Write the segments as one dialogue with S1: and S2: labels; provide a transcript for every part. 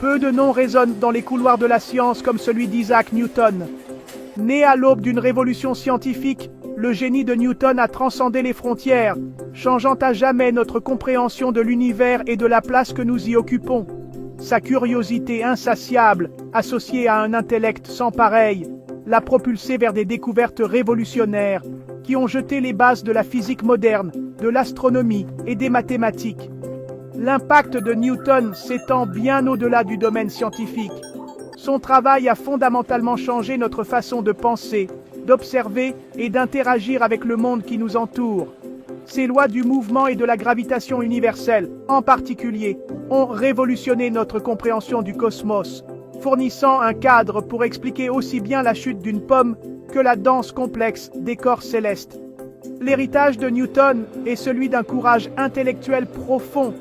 S1: Peu de noms résonnent dans les couloirs de la science comme celui d'Isaac Newton. Né à l'aube d'une révolution scientifique, le génie de Newton a transcendé les frontières, changeant à jamais notre compréhension de l'univers et de la place que nous y occupons. Sa curiosité insatiable, associée à un intellect sans pareil, l'a propulsé vers des découvertes révolutionnaires qui ont jeté les bases de la physique moderne, de l'astronomie et des mathématiques. L'impact de Newton s'étend bien au-delà du domaine scientifique. Son travail a fondamentalement changé notre façon de penser, d'observer et d'interagir avec le monde qui nous entoure. Ces lois du mouvement et de la gravitation universelle, en particulier, ont révolutionné notre compréhension du cosmos, fournissant un cadre pour expliquer aussi bien la chute d'une pomme que la danse complexe des corps célestes. L'héritage de Newton est celui d'un courage intellectuel profond,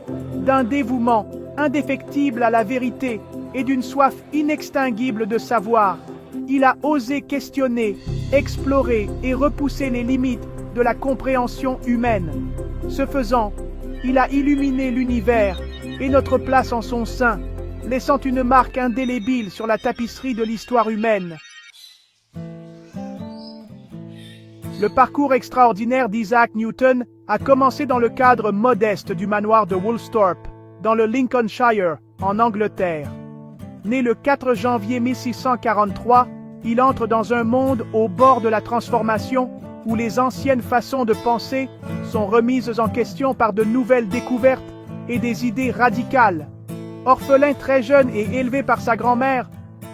S1: d'un dévouement indéfectible à la vérité et d'une soif inextinguible de savoir. Il a osé questionner, explorer et repousser les limites de la compréhension humaine. Ce faisant, il a illuminé l'univers et notre place en son sein, laissant une marque indélébile sur la tapisserie de l'histoire humaine. Le parcours extraordinaire d'Isaac Newton a commencé dans le cadre modeste du manoir de Woolsthorpe, dans le Lincolnshire, en Angleterre. Né le 4 janvier 1643, il entre dans un monde au bord de la transformation où les anciennes façons de penser sont remises en question par de nouvelles découvertes et des idées radicales. Orphelin très jeune et élevé par sa grand-mère,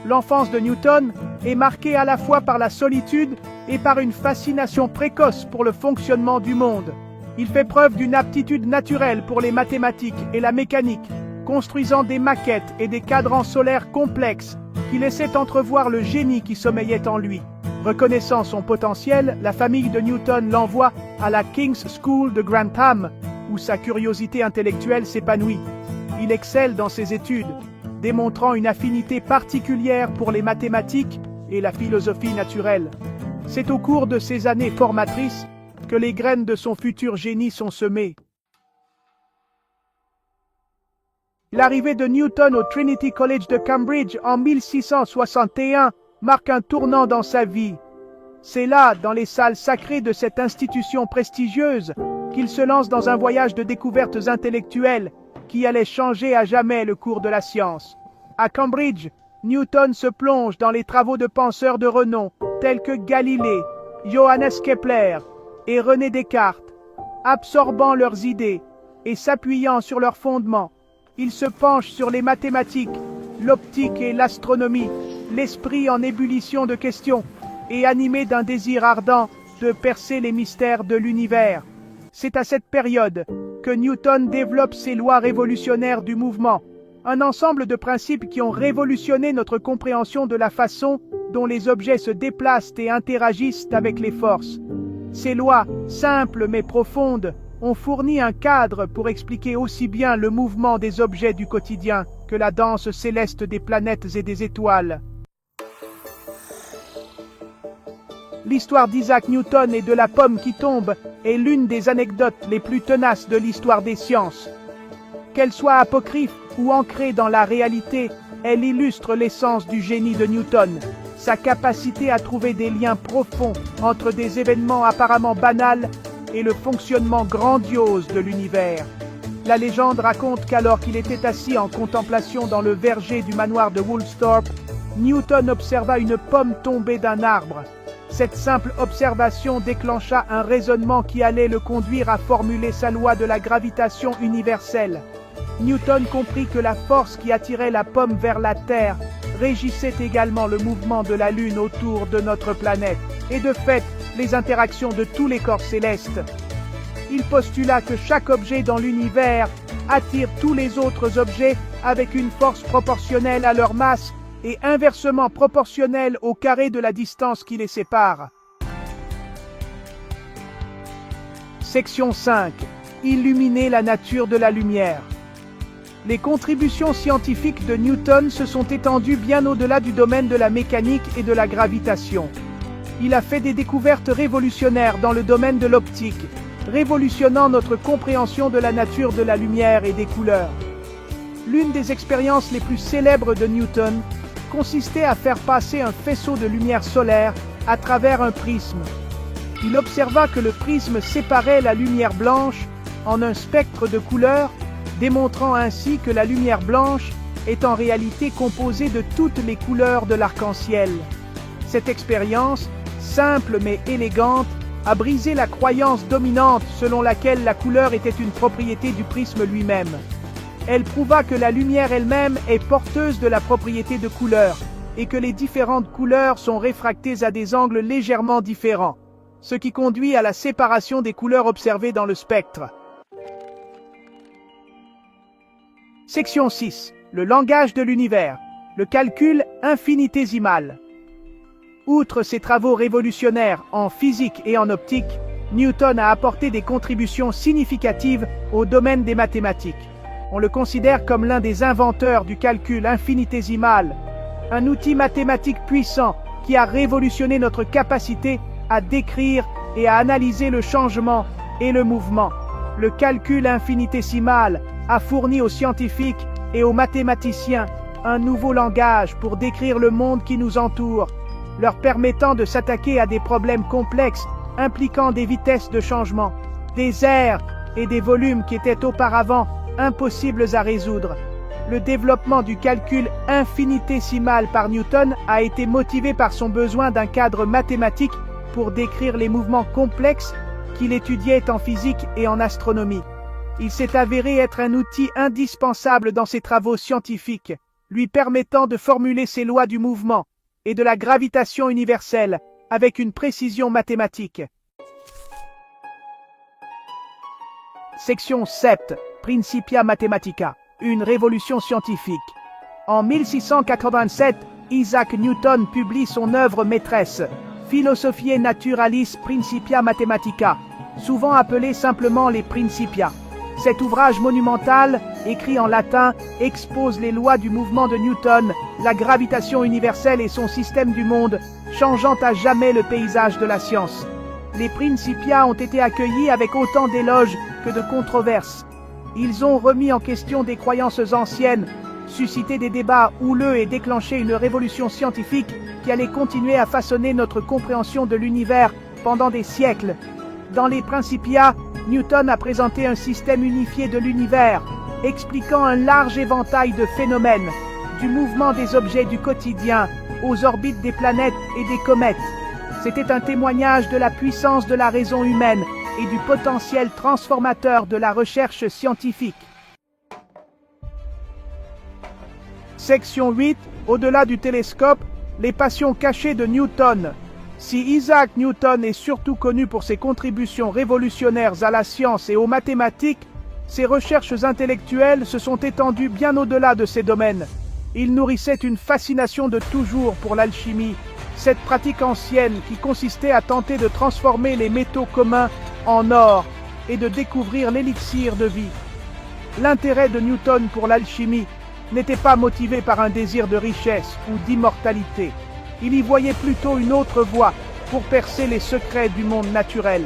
S1: l'enfance de Newton est marquée à la fois par la solitude et par une fascination précoce pour le fonctionnement du monde. Il fait preuve d'une aptitude naturelle pour les mathématiques et la mécanique, construisant des maquettes et des cadrans solaires complexes qui laissaient entrevoir le génie qui sommeillait en lui. Reconnaissant son potentiel, la famille de Newton l'envoie à la King's School de Grantham, où sa curiosité intellectuelle s'épanouit. Il excelle dans ses études, démontrant une affinité particulière pour les mathématiques et la philosophie naturelle. C'est au cours de ces années formatrices que les graines de son futur génie sont semées. L'arrivée de Newton au Trinity College de Cambridge en 1661 marque un tournant dans sa vie. C'est là, dans les salles sacrées de cette institution prestigieuse, qu'il se lance dans un voyage de découvertes intellectuelles qui allait changer à jamais le cours de la science. À Cambridge, Newton se plonge dans les travaux de penseurs de renom tels que Galilée, Johannes Kepler et René Descartes. Absorbant leurs idées et s'appuyant sur leurs fondements, il se penche sur les mathématiques, l'optique et l'astronomie, l'esprit en ébullition de questions et animé d'un désir ardent de percer les mystères de l'univers. C'est à cette période que Newton développe ses lois révolutionnaires du mouvement, un ensemble de principes qui ont révolutionné notre compréhension de la façon dont les objets se déplacent et interagissent avec les forces. Ces lois, simples mais profondes, ont fourni un cadre pour expliquer aussi bien le mouvement des objets du quotidien que la danse céleste des planètes et des étoiles. L'histoire d'Isaac Newton et de la pomme qui tombe est l'une des anecdotes les plus tenaces de l'histoire des sciences. Qu'elle soit apocryphe ou ancrée dans la réalité, elle illustre l'essence du génie de Newton, sa capacité à trouver des liens profonds entre des événements apparemment banals et le fonctionnement grandiose de l'univers. La légende raconte qu'alors qu'il était assis en contemplation dans le verger du manoir de Woolsthorpe, Newton observa une pomme tomber d'un arbre. Cette simple observation déclencha un raisonnement qui allait le conduire à formuler sa loi de la gravitation universelle. Newton comprit que la force qui attirait la pomme vers la Terre régissait également le mouvement de la Lune autour de notre planète, et de fait, les interactions de tous les corps célestes. Il postula que chaque objet dans l'univers attire tous les autres objets avec une force proportionnelle à leur masse et inversement proportionnelle au carré de la distance qui les sépare. Section 5. Illuminer la nature de la lumière. Les contributions scientifiques de Newton se sont étendues bien au-delà du domaine de la mécanique et de la gravitation. Il a fait des découvertes révolutionnaires dans le domaine de l'optique, révolutionnant notre compréhension de la nature de la lumière et des couleurs. L'une des expériences les plus célèbres de Newton consistait à faire passer un faisceau de lumière solaire à travers un prisme. Il observa que le prisme séparait la lumière blanche en un spectre de couleurs, démontrant ainsi que la lumière blanche est en réalité composée de toutes les couleurs de l'arc-en-ciel. Cette expérience, simple mais élégante, a brisé la croyance dominante selon laquelle la couleur était une propriété du prisme lui-même. Elle prouva que la lumière elle-même est porteuse de la propriété de couleur et que les différentes couleurs sont réfractées à des angles légèrement différents, ce qui conduit à la séparation des couleurs observées dans le spectre. Section 6. Le langage de l'univers. Le calcul infinitésimal. Outre ses travaux révolutionnaires en physique et en optique, Newton a apporté des contributions significatives au domaine des mathématiques. On le considère comme l'un des inventeurs du calcul infinitésimal, un outil mathématique puissant qui a révolutionné notre capacité à décrire et à analyser le changement et le mouvement. Le calcul infinitésimal a fourni aux scientifiques et aux mathématiciens un nouveau langage pour décrire le monde qui nous entoure, leur permettant de s'attaquer à des problèmes complexes impliquant des vitesses de changement, des aires et des volumes qui étaient auparavant impossibles à résoudre. Le développement du calcul infinitésimal par Newton a été motivé par son besoin d'un cadre mathématique pour décrire les mouvements complexes qu'il étudiait en physique et en astronomie. Il s'est avéré être un outil indispensable dans ses travaux scientifiques, lui permettant de formuler ses lois du mouvement et de la gravitation universelle avec une précision mathématique. Section 7. Principia Mathematica. Une révolution scientifique. En 1687, Isaac Newton publie son œuvre maîtresse, Philosophiae Naturalis Principia Mathematica, souvent appelée simplement les Principia. Cet ouvrage monumental, écrit en latin, expose les lois du mouvement de Newton, la gravitation universelle et son système du monde, changeant à jamais le paysage de la science. Les Principia ont été accueillis avec autant d'éloges que de controverses. Ils ont remis en question des croyances anciennes, suscité des débats houleux et déclenché une révolution scientifique qui allait continuer à façonner notre compréhension de l'univers pendant des siècles. Dans les Principia, Newton a présenté un système unifié de l'univers, expliquant un large éventail de phénomènes, du mouvement des objets du quotidien aux orbites des planètes et des comètes. C'était un témoignage de la puissance de la raison humaine et du potentiel transformateur de la recherche scientifique. Section 8. Au-delà du télescope, les passions cachées de Newton. Si Isaac Newton est surtout connu pour ses contributions révolutionnaires à la science et aux mathématiques, ses recherches intellectuelles se sont étendues bien au-delà de ces domaines. Il nourrissait une fascination de toujours pour l'alchimie, cette pratique ancienne qui consistait à tenter de transformer les métaux communs en or et de découvrir l'élixir de vie. L'intérêt de Newton pour l'alchimie n'était pas motivé par un désir de richesse ou d'immortalité. Il y voyait plutôt une autre voie pour percer les secrets du monde naturel.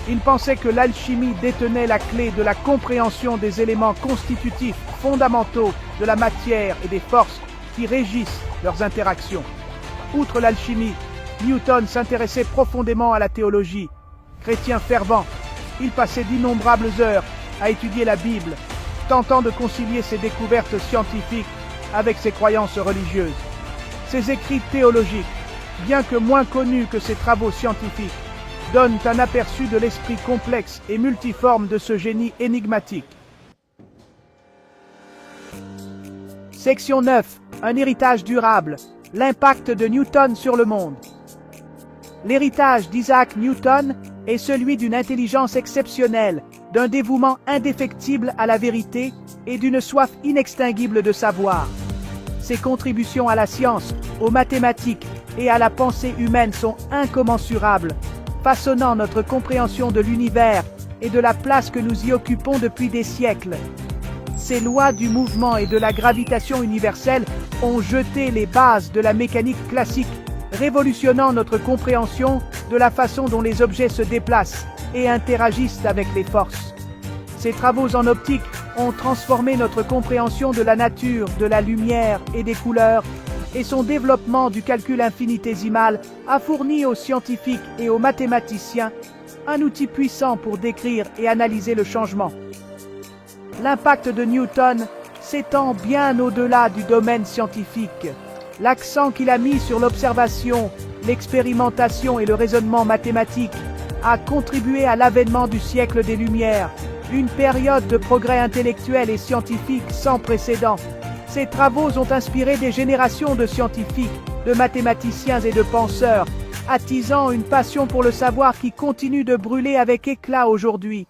S1: Il pensait que l'alchimie détenait la clé de la compréhension des éléments constitutifs fondamentaux de la matière et des forces qui régissent leurs interactions. Outre l'alchimie, Newton s'intéressait profondément à la théologie. Chrétien fervent, il passait d'innombrables heures à étudier la Bible, tentant de concilier ses découvertes scientifiques avec ses croyances religieuses. Ses écrits théologiques, bien que moins connus que ses travaux scientifiques, donnent un aperçu de l'esprit complexe et multiforme de ce génie énigmatique. Section 9. Un héritage durable. L'impact de Newton sur le monde. L'héritage d'Isaac Newton est celui d'une intelligence exceptionnelle, d'un dévouement indéfectible à la vérité et d'une soif inextinguible de savoir. Ses contributions à la science, aux mathématiques et à la pensée humaine sont incommensurables, façonnant notre compréhension de l'univers et de la place que nous y occupons depuis des siècles. Ces lois du mouvement et de la gravitation universelle ont jeté les bases de la mécanique classique, révolutionnant notre compréhension de la façon dont les objets se déplacent et interagissent avec les forces. Ses travaux en optique ont transformé notre compréhension de la nature, de la lumière et des couleurs, et son développement du calcul infinitésimal a fourni aux scientifiques et aux mathématiciens un outil puissant pour décrire et analyser le changement. L'impact de Newton s'étend bien au-delà du domaine scientifique. L'accent qu'il a mis sur l'observation, l'expérimentation et le raisonnement mathématique a contribué à l'avènement du siècle des Lumières, une période de progrès intellectuel et scientifique sans précédent. Ses travaux ont inspiré des générations de scientifiques, de mathématiciens et de penseurs, attisant une passion pour le savoir qui continue de brûler avec éclat aujourd'hui.